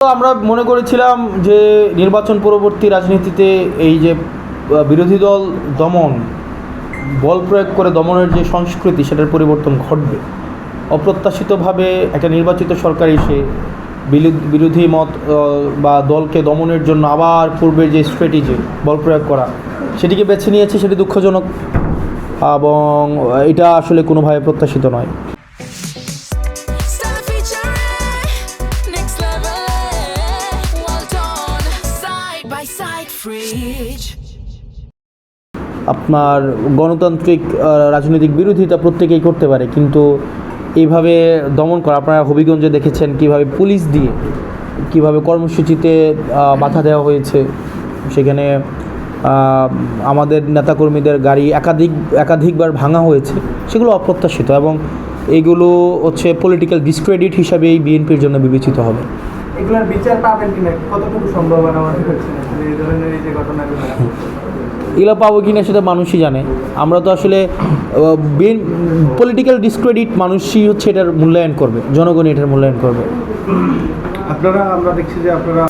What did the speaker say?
আমরা মনে করেছিলাম যে নির্বাচন পরবর্তী রাজনীতিতে এই যে বিরোধী দল দমন, বল প্রয়োগ করে দমনের যে সংস্কৃতি, সেটার পরিবর্তন ঘটবে। অপ্রত্যাশিতভাবে একটা নির্বাচিত সরকার এসে বিরোধী মত বা দলকে দমনের জন্য আবার পূর্বের যে স্ট্র্যাটেজি বল প্রয়োগ করা, সেটিকে বেছে নিয়েছে। সেটি দুঃখজনক এবং এটা আসলে কোনোভাবে প্রত্যাশিত নয়। আপনার গণতান্ত্রিক রাজনৈতিক বিরোধিতা প্রত্যেকেই করতে পারে, কিন্তু এইভাবে দমন করা, আপনারা হবিগঞ্জে দেখেছেন কিভাবে পুলিশ দিয়ে কিভাবে কর্মসূচিতে বাধা দেওয়া হয়েছে। সেখানে আমাদের নেতাকর্মীদের গাড়ি একাধিকবার ভাঙা হয়েছে। সেগুলো অপ্রত্যাশিত এবং এইগুলো হচ্ছে পলিটিক্যাল ডিসক্রেডিট হিসাবে এই বিএনপির জন্য বিবেচিত হবে। এগুলোর বিচার পাবেন কিনা, কতটুকু সম্ভাবনা আমাদের হচ্ছে এই ধরনের এই যে ঘটনাগুলো? এগুলো পাবো কিনা সেটা মানুষই জানে। আমরা তো আসলে পলিটিক্যাল ডিসক্রেডিট মানুষই হচ্ছে এটার মূল্যায়ন করবে, জনগণই এটার মূল্যায়ন করবে। আমরা দেখছি যে আপনারা